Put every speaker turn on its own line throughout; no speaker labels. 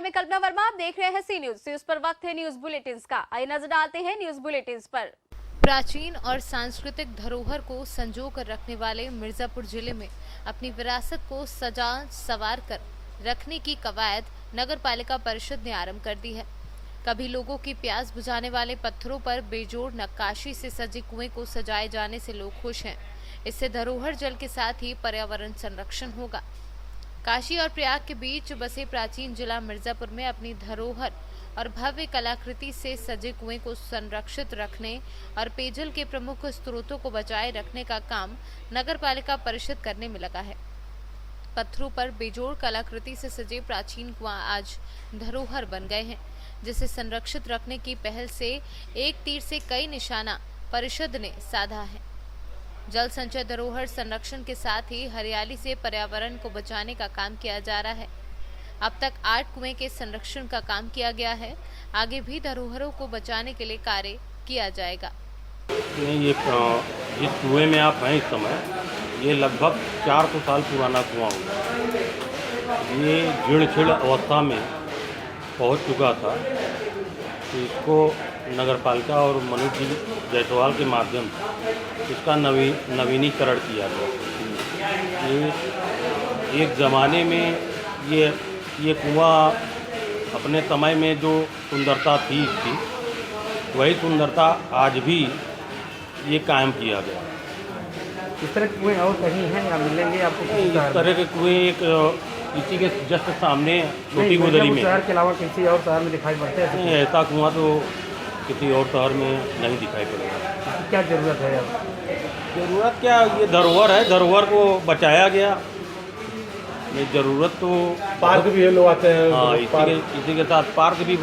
मैं कल्पना वर्मा, आप देख रहे हैं सी न्यूज पर वक्त है न्यूज बुलेटिन का। आइए नजर डालते हैं न्यूज बुलेटिन पर।
प्राचीन और सांस्कृतिक धरोहर को संजो कर रखने वाले मिर्जापुर जिले में अपनी विरासत को सजा सवार कर रखने की कवायद नगर पालिका परिषद ने आरंभ कर दी है। कभी लोगों की प्यास बुझाने वाले पत्थरों पर बेजोड़ नक्काशी से सजे कुएं को सजाए जाने से लोग खुश हैं। इससे धरोहर जल के साथ ही पर्यावरण संरक्षण होगा। काशी और प्रयाग के बीच बसे प्राचीन जिला मिर्जापुर में अपनी धरोहर और भव्य कलाकृति से सजे कुएं को संरक्षित रखने और पेयजल के प्रमुख स्रोतों को बचाए रखने का काम नगर पालिका परिषद करने में लगा है। पत्थरों पर बेजोड़ कलाकृति से सजे प्राचीन कुआं आज धरोहर बन गए हैं, जिसे संरक्षित रखने की पहल से एक तीर से कई निशाना परिषद ने साधा है। जल संचय धरोहर संरक्षण के साथ ही हरियाली से पर्यावरण को बचाने का काम किया जा रहा है। अब तक 8 कुएं के संरक्षण का काम किया गया है। आगे भी धरोहरों को बचाने के लिए कार्य किया जाएगा।
नहीं, ये जिस कुएं में आप हैं इस समय, ये लगभग 400 साल पुराना कुआं होगा। ये जीर्ण अवस्था में पहुंच चुका था। इसको नगर पालिका और मनोज जी जायसवाल के माध्यम से इसका नवीनीकरण किया गया। ये एक ज़माने में ये कुआं अपने समय में जो सुंदरता थी इसकी, वही सुंदरता आज भी ये कायम किया गया।
इस तरह के कुएं और कहीं हैं या मिलेंगे आपको?
इस तरह के कुएं एक इसी के जस्ट सामने छोटी गुदरी में।
शहर के अलावा किसी और शहर में दिखाई पड़ते हैं?
नहीं, ऐसा कुआं तो किसी और शहर में नहीं दिखाई पड़ेगा।
क्या ज़रूरत है अब?
ज़रूरत क्या, ये धरोहर है, धरोहर को बचाया गया। ये ज़रूरत तो
पार्क भी है, लोग आते हैं।
हाँ, इसी के साथ पार्क भी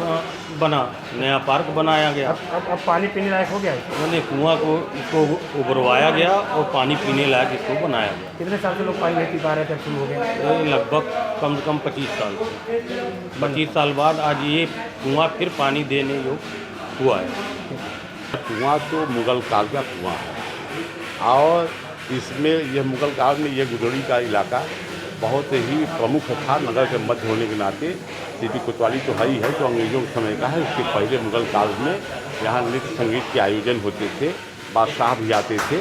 बना, नया पार्क बनाया गया।
अब पानी पीने लायक हो गया है?
उन्होंने कुआं को इसको उभरवाया गया और पानी पीने लायक इसको बनाया गया।
कितने साल से लोग पानी नहीं पी पा रहे थे, शुरू हो गया?
ये लगभग कम से कम 25 साल 25 साल बाद आज ये कुआं फिर पानी देने योग्य हुआ है।
कुआं तो मुगल काल का कुआं है और इसमें यह मुगल काल में यह गुदड़ी का इलाका बहुत ही प्रमुख था। नगर के मध्य होने के नाते सिटी कोतवाली तो है ही है, जो अंग्रेज़ों के समय का है। उसके पहले मुगल काल में यहाँ नृत्य संगीत के आयोजन होते थे, बादशाह भी आते थे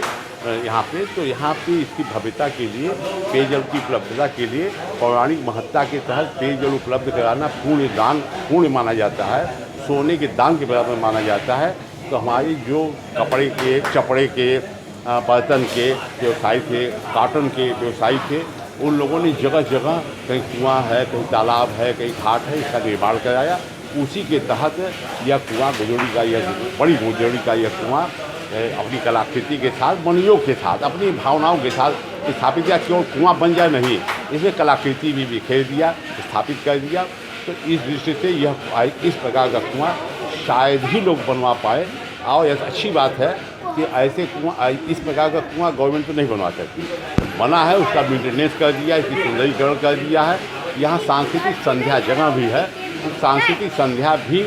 यहाँ पे। तो यहाँ पे इसकी भव्यता के लिए, पेयजल की उपलब्धता के लिए, पौराणिक महत्ता के तहत पेयजल उपलब्ध कराना पुण्य माना जाता है, सोने के दान के बराबर माना जाता है। तो हमारी जो कपड़े के, चपड़े के, बर्तन के व्यवसायी थे, कॉटन के व्यवसायी थे, उन लोगों ने जगह जगह कहीं कुआं है, कहीं तालाब है, कहीं घाट है, इसका निर्माण कराया। उसी के तहत यह कुआं गुजड़ी का, यह बड़ी गुजड़ी का यह कुआं अपनी कलाकृति के साथ, मनोयोग के साथ, अपनी भावनाओं के साथ स्थापित किया। केवल कुआं बन जाए नहीं, इसमें कलाकृति भी बिखेर दिया, स्थापित कर दिया। तो इस दृष्टि से यह इस प्रकार का कुआं शायद ही लोग बनवा पाए। और यह अच्छी बात है कि ऐसे कुआं, इस प्रकार का कुआं गवर्नमेंट तो नहीं बनवा सकती। बना है, उसका मेंटेनेंस कर दिया, इसकी सुंदरीकरण कर दिया है। यहाँ सांस्कृतिक संध्या जगह भी है। सांस्कृतिक संध्या भी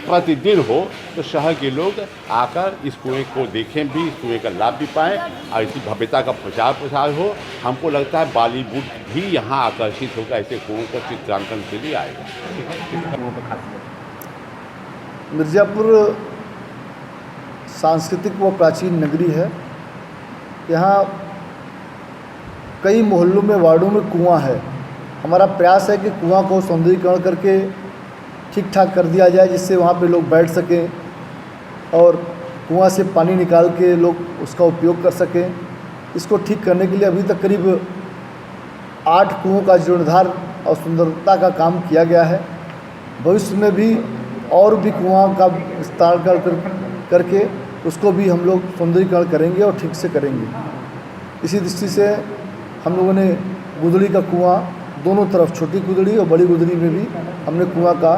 प्रतिदिन हो तो शहर के लोग आकर इस कुएं को देखें भी, इस कुएं का लाभ भी पाएँ और इसकी भव्यता का प्रसार हो। हमको लगता है बॉलीवुड भी यहाँ आकर्षित होकर ऐसे कुओं का चित्रांकन के लिए आएगा।
मिर्ज़ापुर सांस्कृतिक व प्राचीन नगरी है। यहाँ कई मोहल्लों में, वार्डों में कुआं है। हमारा प्रयास है कि कुआं को सौंदर्यीकरण करके ठीक ठाक कर दिया जाए, जिससे वहाँ पे लोग बैठ सकें और कुआं से पानी निकाल के लोग उसका उपयोग कर सकें। इसको ठीक करने के लिए अभी तक करीब 8 कुओं का जीर्णोद्धार और सुंदरता का काम किया गया है। भविष्य में भी और भी कुआं का विस्तार करके उसको भी हम लोग सौंदर्यीकरण करेंगे और ठीक से करेंगे। इसी दृष्टि से हम लोगों ने गुदड़ी का कुआं, दोनों तरफ, छोटी गुदड़ी और बड़ी गुदड़ी में भी हमने कुआं का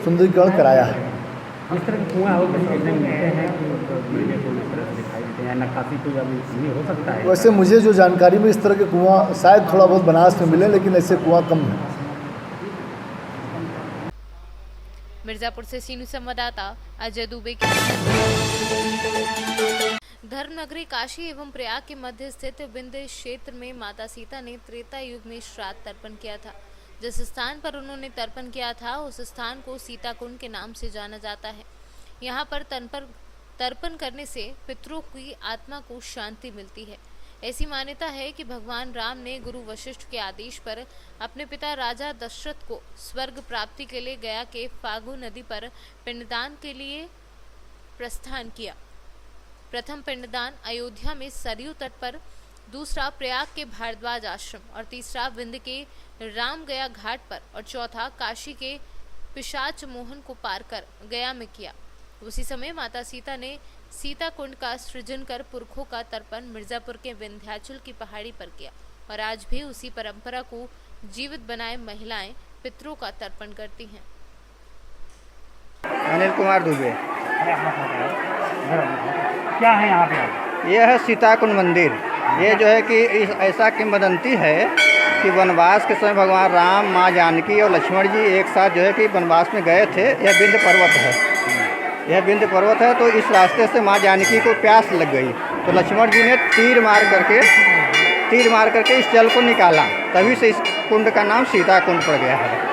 सुंदरीकरण कराया है।
इस तरह के कुआं और कहीं मिलते हैं कि मेरे को इस तरह से दिखाई देते हैं, नक्काशी कोई अभी हो सकता है?
वैसे मुझे जो जानकारी में इस तरह के कुआं शायद थोड़ा बहुत बनारस में मिले, लेकिन ऐसे कुआं कम है।
मिर्जापुर से सीनू संवाददाता अजय दुबे की। धर्मनगरी काशी एवं प्रयाग के मध्य स्थित विंध्य क्षेत्र में माता सीता ने त्रेता युग में श्राद्ध तर्पण किया था। जिस स्थान पर उन्होंने तर्पण किया था उस स्थान को सीता कुंड के नाम से जाना जाता है। यहाँ पर तर्पण करने से पितरों की आत्मा को शांति मिलती है। ऐसी मान्यता है कि भगवान राम ने गुरु वशिष्ठ के आदेश पर अपने पिता राजा दशरथ को स्वर्ग प्राप्ति के लिए गया के फागु नदी पर पिंडदान के लिए प्रस्थान किया। प्रथम पिंडदान अयोध्या में सरयू तट पर, दूसरा प्रयाग के भारद्वाज आश्रम और तीसरा विंध्य के रामगया घाट पर और चौथा काशी के पिशाच मोहन को पार कर गया में किया। उसी समय माता सीता ने सीता कुंड का सृजन कर पुरखों का तर्पण मिर्जापुर के विंध्याचल की पहाड़ी पर किया और आज भी उसी परंपरा को जीवित बनाए महिलाएं पितरों का तर्पण करती हैं।
अनिल कुमार दुबे।
क्या है यहाँ पे?
ये है सीताकुंड मंदिर। ये जो है कि ऐसा किंवदंती है कि वनवास के समय भगवान राम, माँ जानकी और लक्ष्मण जी एक साथ जो है कि वनवास में गए थे। यह विंध्य पर्वत है, यह विंध्य पर्वत है। तो इस रास्ते से माँ जानकी को प्यास लग गई तो लक्ष्मण जी ने तीर मार करके इस जल को निकाला, तभी से इस कुंड का नाम सीता कुंड पड़ गया है।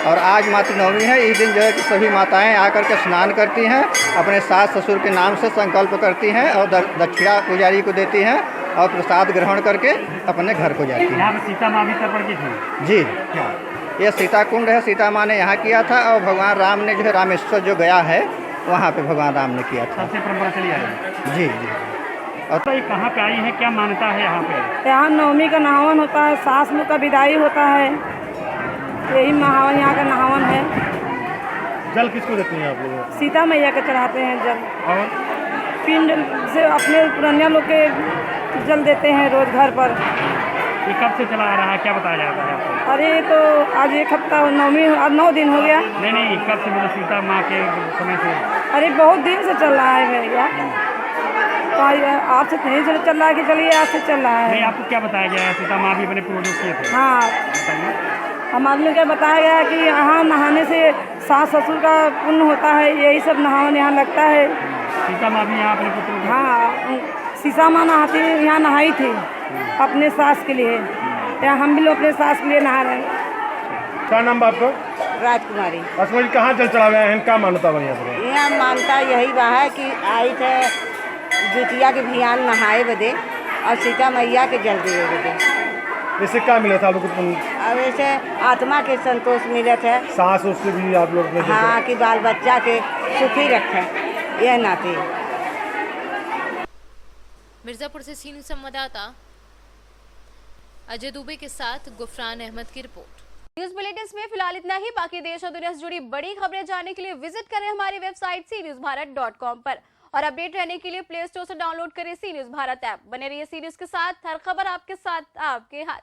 और आज मातृनवमी है। इस दिन जो है कि सभी माताएं आकर के स्नान करती हैं, अपने सास ससुर के नाम से संकल्प करती हैं और दक्षिणा पुजारी को देती हैं और प्रसाद ग्रहण करके अपने घर को जाती हैं।
यहाँ पे सीता माँ भी तर्पण की थी?
जी,
क्या?
ये सीता कुंड है। सीता माँ ने यहाँ किया था और भगवान राम ने जो है रामेश्वर जो गया है वहाँ पे भगवान राम ने किया था।
सबसे परंपरा चली आ रही है।
जी जी।
और तो ये कहाँ पे आई है, क्या मान्यता है यहाँ पे?
यहाँ नवमी का नहावन होता है, सास लोग का विदाई होता है, यही महावन यहाँ का नहावन है।
जल किसको देते हैं आप लोग?
सीता मैया के चढ़ाते हैं जल,
और
पिंड से अपने पुरानिया लोग के जल देते हैं रोज घर पर।
ये कब से चला आ रहा है, क्या बताया जाता है आपको?
अरे ये तो आज एक हफ्ता नवमी, आज 9 दिन हो गया।
नहीं, कब से, मतलब सीता माँ के समय से?
अरे बहुत दिन से चल रहा है भैया। तो आज से नहीं चल रहा है कि चलिए आज से चल रहा है।
नहीं, आपको क्या बताया गया है? सीता माँ भी अपने पूर्वज किए थे।
हाँ, हमारे लोग क्या बताया गया कि यहाँ नहाने से सास ससुर का पुण्य होता है, यही सब नहावन यहाँ लगता है।
सीता माँ भी यहाँ अपने पुत्र?
हाँ, सीता माँ नहाती यहाँ नहाई थी अपने सास के लिए, या हम भी लोग अपने सास के लिए नहा रहे हैं।
क्या नाम आपका?
राजकुमारी।
असमझ कहाँ जल चढ़ावे हैं, क्या मान्यता बनी है?
यहाँ मानता यही बा है कि आई थे जितिया के भियान नहाए बदे और सीता मैया के जल दिए बदे।
इससे क्या मिला था आप लोग को?
अब ऐसे आत्मा के संतोष मिले थे।
सास उसके भी आप लोग ने?
हाँ, कि बाल बच्चा के सुखी रखे, यह नाते।
मिर्जापुर से सीनियर संवाददाता अजय दुबे के साथ गुफरान अहमद की रिपोर्ट।
न्यूज बुलेटिन में फिलहाल इतना ही। बाकी देश और दुनिया से जुड़ी बड़ी खबरें जानने के लिए विजिट करें हमारी वेबसाइट cnewsbharat.com पर और अपडेट रहने के लिए प्ले स्टोर से डाउनलोड करें सी न्यूज भारत ऐप। बने रहिए सी न्यूज के साथ, हर खबर आपके साथ, आपके हाथ।